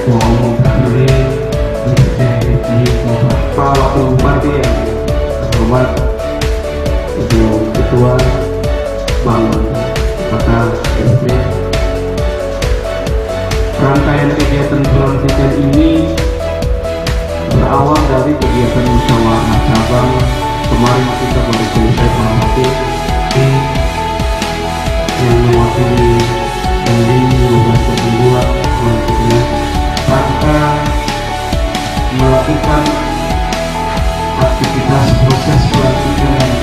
Ketua Umum terpilih BPD Pak Wakil Bupati yang terhormat Ibu Ketua Bang Kota SP. Rangkaian kegiatan pelantikan ini berawal dari kegiatan musyawarah cabang. Kemarin kita baru selesai menghadiri yang mewakili dari 12 perguruan rangka melakukan aktivitas proses pelantikan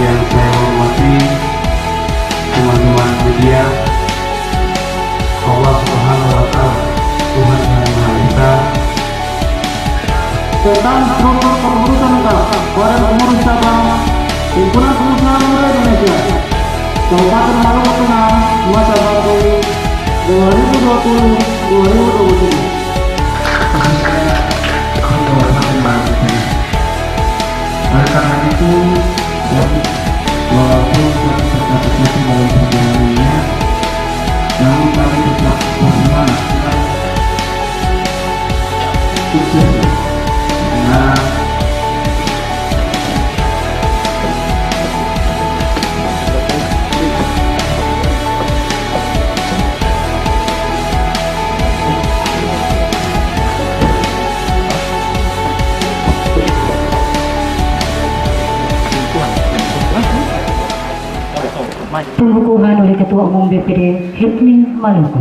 yang saya hormati teman-teman media. Allah Subhanahu wa Ta'ala, Tuhan yang Maha Esa, tentang struktur pengurusan Badan Pengurus Cabang Himpunan Pengusaha Muda Indonesia Kabupaten Maluku Tengah masa bakti 2020-2023. Oleh karena itu, walaupun suatu tercatat dalam perjalanannya, namun kami tetap bersemangat sukses dengan pengukuhan oleh Ketua Umum BPD HIPMI Maluku.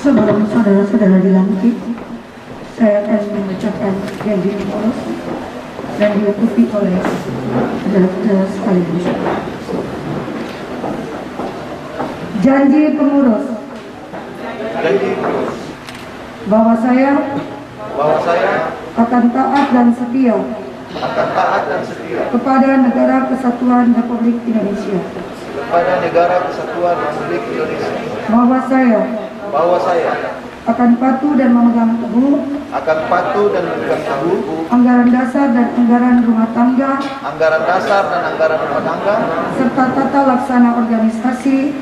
Sebelum saudara-saudara dilantik, saya akan mengucapkan janji polos dan diikuti oleh saudara-saudara sekaligus. Janji pengurus bahwa saya akan taat dan setia kepada Negara Kesatuan Republik Indonesia, bahwa saya akan patuh dan memegang teguh anggaran dasar dan anggaran rumah tangga serta tata laksana organisasi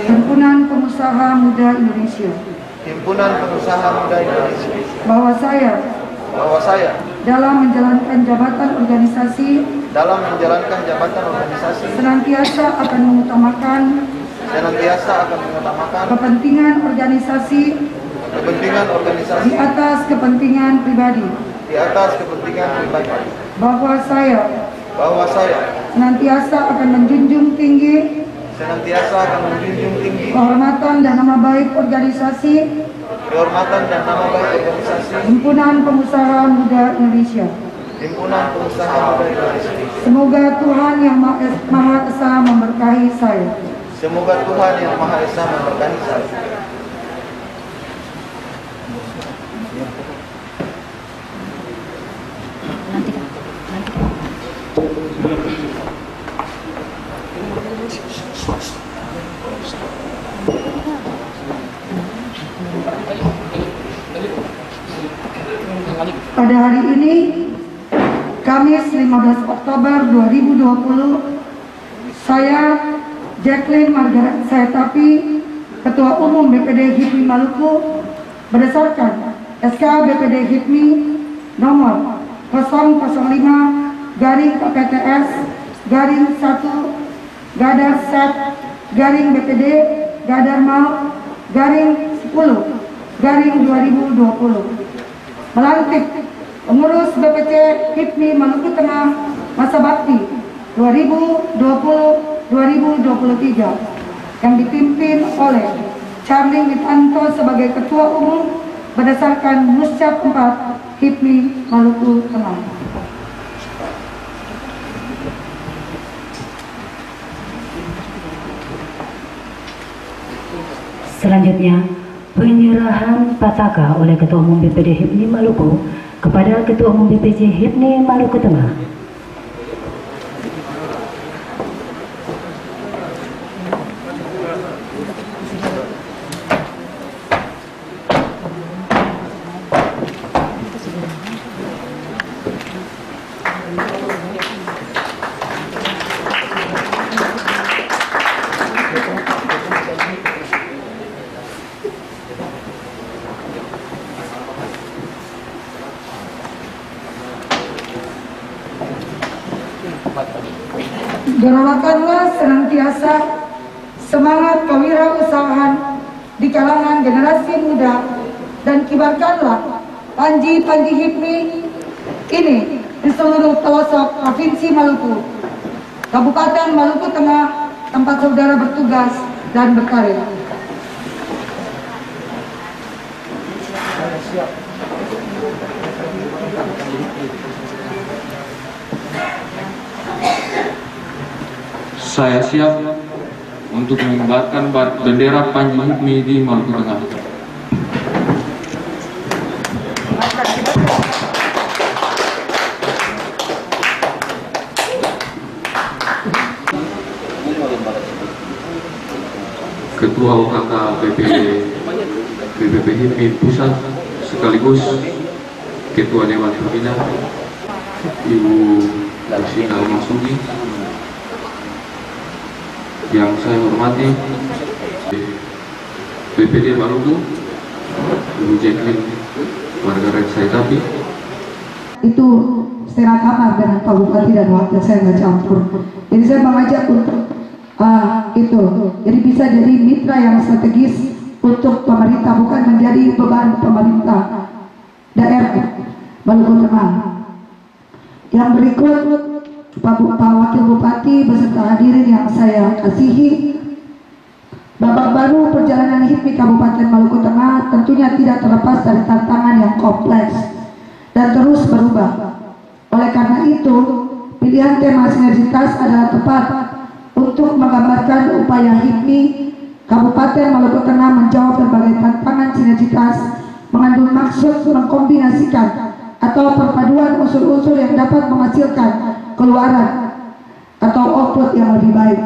Himpunan Pengusaha Muda Indonesia, bahwa saya dalam menjalankan jabatan organisasi senantiasa akan mengutamakan kepentingan organisasi di atas kepentingan pribadi, bahwa saya senantiasa akan menjunjung tinggi kehormatan dan nama baik organisasi Himpunan Pengusaha Muda Indonesia. Semoga Tuhan Yang Maha Esa memberkahi saya. Pada hari ini, Kamis 15 Oktober 2020, saya Jacqueline Margaret Sayatapi, Ketua Umum BPD HIPMI Maluku, berdasarkan SK BPD HIPMI nomor 005-KPTS-1-SET-BPD /10-2020 melantik pengurus BPC HIPMI Maluku Tengah masa bakti 2020-2023 yang dipimpin oleh Charlie Witanto sebagai Ketua Umum berdasarkan Muscap 4 HIPMI Maluku Tengah. Selanjutnya, penyerahan pataka oleh Ketua Umum BPD HIPMI Maluku kepada Ketua Umum BPC HIPMI Maluku Tengah. Doakanlah senantiasa semangat kewirausahaan di kalangan generasi muda dan kibarkanlah panji-panji HIPMI ini di seluruh pelosok Provinsi Maluku, Kabupaten Maluku Tengah, tempat saudara bertugas dan berkarya. Saya siap untuk mengibarkan bendera Panji HIPMI di Maluku Tengah. Ketua UKK BPP HIPMI Pusat sekaligus Ketua Dewan Pembina Ibu Lucinda Masuki, yang saya hormati BPD Maluku Ibu Jacqueline Margaret Saitapi. Itu setengah kamar dengan Pak Bupati dan wakil saya nggak campur. Jadi saya mengajak untuk itu, jadi bisa jadi mitra yang strategis untuk pemerintah, bukan menjadi beban pemerintah daerah Maluku Tengah. Yang berikut Pak Wakil Bupati beserta hadirin yang saya kasihi, babak baru perjalanan HIPMI Kabupaten Maluku Tengah tentunya tidak terlepas dari tantangan yang kompleks dan terus berubah. Oleh karena itu, pilihan tema sinergitas adalah tepat untuk menggambarkan upaya HIPMI Kabupaten Maluku Tengah menjawab berbagai tantangan. Sinergitas mengandung maksud mengkombinasikan atau perpaduan unsur-unsur yang dapat menghasilkan keluaran atau output yang lebih baik.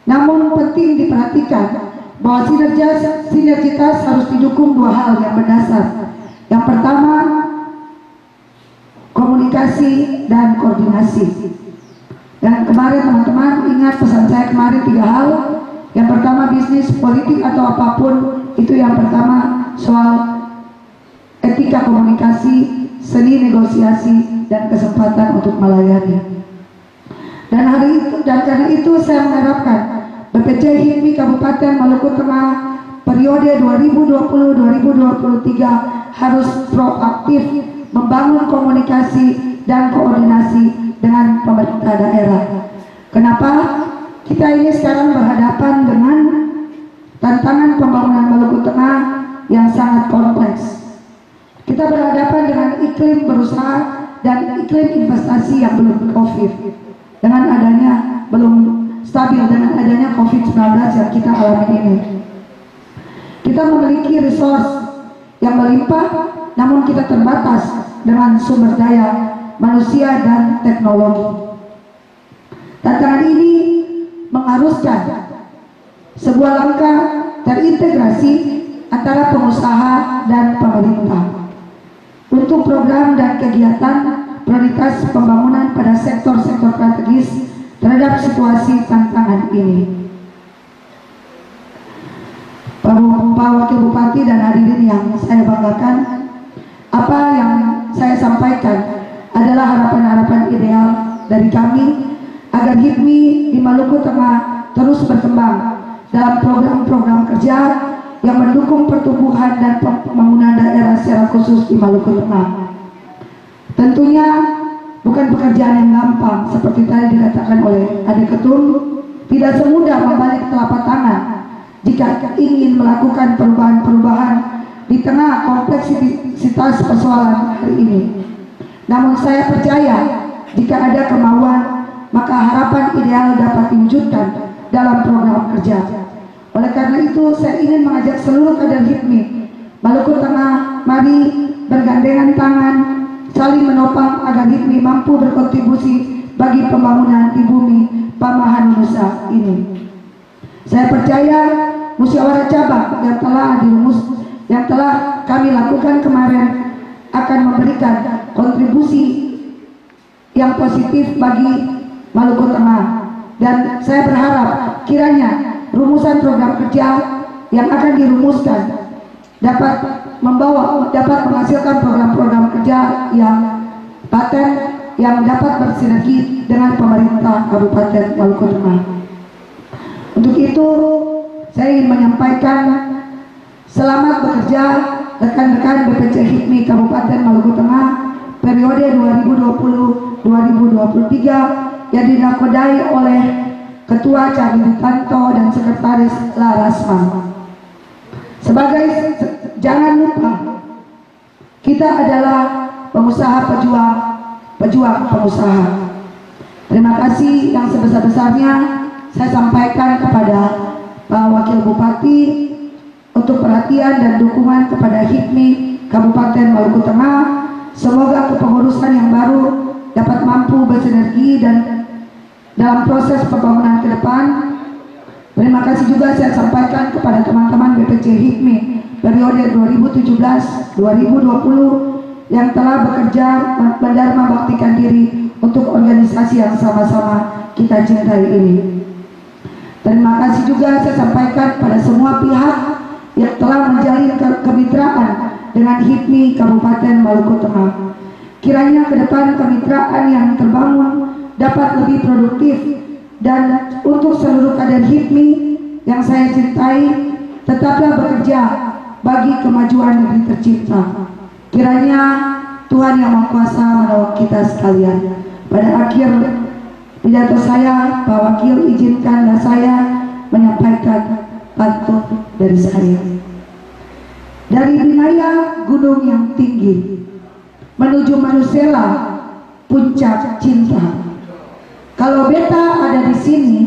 Namun penting diperhatikan bahwa sinergitas harus didukung dua hal yang mendasar. Yang pertama, komunikasi dan koordinasi. Dan kemarin teman-teman ingat pesan saya kemarin 3 hal. Yang pertama, bisnis, politik atau apapun itu yang pertama soal etika komunikasi, seni negosiasi, dan kesempatan untuk melayani. Dan karena itu saya mengharapkan BPJ HIPMI Kabupaten Maluku Tengah periode 2020-2023 harus proaktif membangun komunikasi dan koordinasi dengan pemerintah daerah. Kenapa? Kita ini sekarang berhadapan dengan tantangan pembangunan Maluku Tengah yang sangat kompleks. Kita berhadapan dengan iklim berusaha dan iklim investasi yang belum COVID, dengan adanya belum stabil dengan adanya COVID-19 yang kita alami ini. Kita memiliki resource yang melimpah, namun kita terbatas dengan sumber daya manusia dan teknologi. Tantangan ini mengharuskan sebuah langkah terintegrasi antara pengusaha dan pemerintah untuk program dan kegiatan prioritas pembangunan pada sektor-sektor strategis terhadap situasi tantangan ini. Pak Wakil Bupati dan hadirin yang saya banggakan, apa yang saya sampaikan adalah harapan-harapan ideal dari kami agar HIPMI di Maluku Tengah terus berkembang dalam program-program kerja yang mendukung pertumbuhan dan pembangunan daerah secara khusus di Maluku Tengah. Tentunya bukan pekerjaan yang gampang seperti tadi dikatakan oleh Adik Ketum. Tidak semudah membalik telapak tangan jika ingin melakukan perubahan-perubahan di tengah kompleksitas persoalan hari ini. Namun saya percaya jika ada kemauan, maka harapan ideal dapat diwujudkan dalam program kerja. Oleh karena itu, saya ingin mengajak seluruh kader HIPMI Maluku Tengah, mari bergandengan tangan, saling menopang agar HIPMI mampu berkontribusi bagi pembangunan di bumi Pamahan Nusa ini. Saya percaya musyawarah cabang yang telah kami lakukan kemarin akan memberikan kontribusi yang positif bagi Maluku Tengah, dan saya berharap kiranya rumusan program kerja yang akan dirumuskan dapat menghasilkan program-program kerja yang paten yang dapat bersinergi dengan pemerintah Kabupaten Maluku Tengah. Untuk itu, saya ingin menyampaikan selamat bekerja rekan-rekan BPC HIPMI Kabupaten Maluku Tengah periode 2020-2023 yang dinakodai oleh Ketua Cabi Witanto dan Sekretaris Larasman. Jangan lupa, kita adalah pengusaha pejuang pengusaha. Terima kasih yang sebesar-besarnya saya sampaikan kepada Pak Wakil Bupati untuk perhatian dan dukungan kepada HIPMI Kabupaten Maluku Tengah. Semoga kepengurusan yang baru dapat mampu bersinergi dan dalam proses pembangunan ke depan. Terima kasih juga saya sampaikan kepada teman-teman BPC HIPMI periode 2017-2020 yang telah bekerja mendharma baktikan diri untuk organisasi yang sama-sama kita cintai ini. Terima kasih juga saya sampaikan pada semua pihak yang telah menjalin kemitraan dengan HIPMI Kabupaten Maluku Tengah. Kiranya ke depan kemitraan yang terbangun dapat lebih produktif, dan untuk seluruh kader HIPMI yang saya cintai, tetaplah bekerja bagi kemajuan negeri tercipta. Kiranya Tuhan Yang Maha Kuasa menolong kita sekalian. Pada akhir pidato saya, Pak Wakil, izinkanlah saya menyampaikan pantun dari saya. Dari wilayah gunung yang tinggi menuju Manusela, puncak cinta. Kalau beta ada di sini,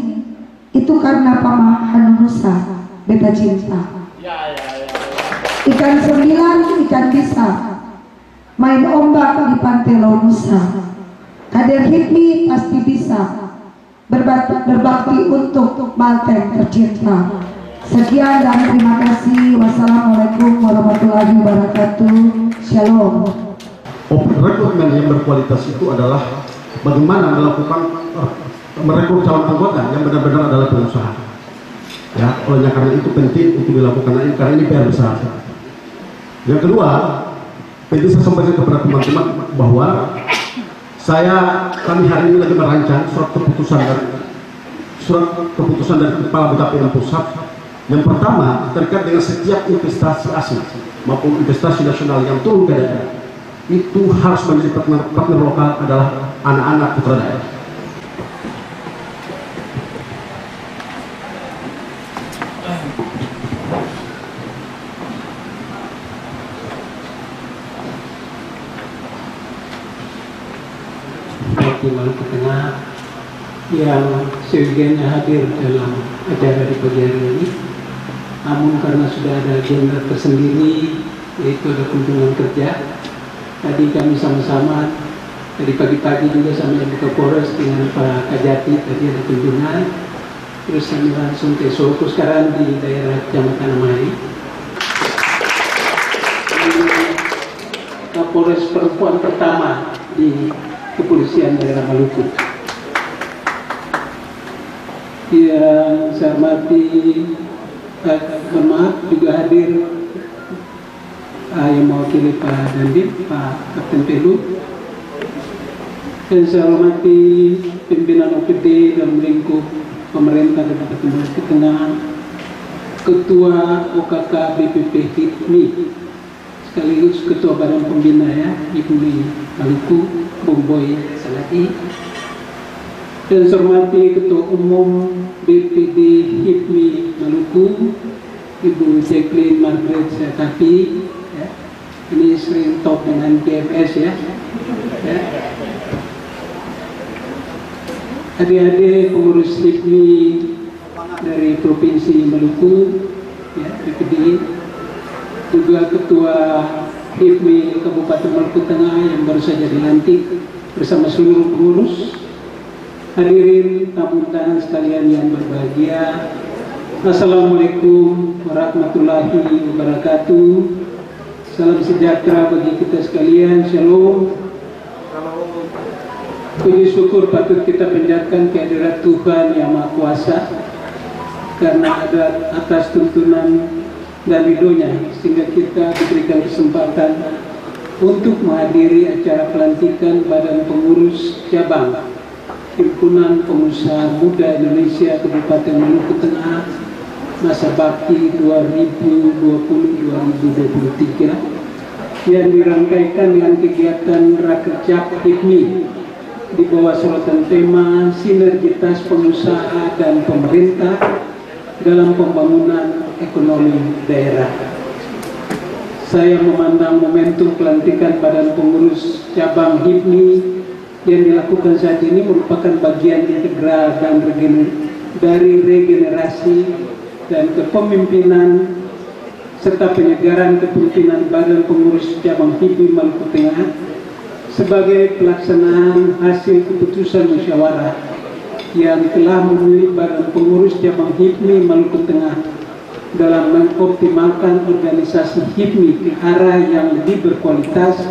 itu karena Pama Hanunusa, beta cinta. Ikan 9, ikan bisa main ombak di pantai Nusa. Kader HIPMI pasti bisa berbakti untuk Balteng tercinta. Sekian dan terima kasih. Wassalamualaikum warahmatullahi wabarakatuh. Shalom. Rekrutmen yang berkualitas itu adalah bagaimana melakukan merekrut calon anggota yang benar-benar adalah pengusaha. Ya, oleh karena itu penting untuk dilakukan ini karena ini PR besar. Yang kedua, penting saya sampaikan kepada teman-teman bahwa kami hari ini lagi merancang surat keputusan dari Kepala BKPM Pusat. Yang pertama terkait dengan setiap investasi asing maupun investasi nasional yang turun ke daerah, itu harus menjadi partner lokal adalah anak-anak putra daerah. Di Maluku Tengah yang sebagiannya hadir dalam acara di pagi hari ini, namun karena sudah ada agenda tersendiri, yaitu ada kunjungan kerja. Tadi kami sama-sama dari pagi-pagi juga sampai di Kapolres dengan Pak Kajati, tadi ada kunjungan. Terus kami langsung ke Soko sekarang di daerah Kecamatan Amari. Kapolres perempuan pertama di Kepolisian Daerah Maluku. Yang saya hormati, maaf juga hadir yang mewakili Pak Dandim, Pak Kapten Pelu. Dan saya hormati pimpinan OPD dalam lingkup pemerintah Kabupaten Maluku Tengah, Ketua OKK BPP HIPMI, sekaligus Ketua Badan Pembina ya, HIPMI Maluku, Bomboy Salati. Dan saya hormati Ketua Umum BPD HIPMI Maluku, Ibu Jacqueline Margaret Syatapi, ya. Ini sering top dengan GMS ya. Adik-adik pengurus HIPMI dari Provinsi Maluku, ya, BPD, juga Ketua HIPMI Kabupaten Maluku Tengah yang baru saja dilantik bersama seluruh pengurus, hadirin tamu undangan sekalian yang berbahagia. Assalamualaikum warahmatullahi wabarakatuh. Salam sejahtera bagi kita sekalian. Shalom. Puji syukur patut kita panjatkan kehadirat Tuhan Yang Maha Kuasa, karena ada atas tuntunan dan ridhonya sehingga kita diberikan kesempatan untuk menghadiri acara pelantikan Badan Pengurus Cabang Himpunan Pengusaha Muda Indonesia Kabupaten Maluku Tengah masa bakti 2020-2023 yang dirangkaikan dengan kegiatan Rakercap HIPMI di bawah sorotan tema sinergitas pengusaha dan pemerintah dalam pembangunan ekonomi daerah. Saya memandang momentum pelantikan Badan Pengurus Cabang HIPMI yang dilakukan saat ini merupakan bagian integral dan dari regenerasi dan kepemimpinan serta penyegaran kepemimpinan Badan Pengurus Cabang HIPMI Maluku Tengah sebagai pelaksanaan hasil keputusan musyawarah yang telah memenuhi Badan Pengurus Cabang HIPMI Maluku Tengah dalam mengoptimalkan organisasi HIPMI ke arah yang lebih berkualitas,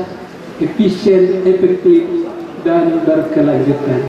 efisien, efektif, dan berkelanjutan.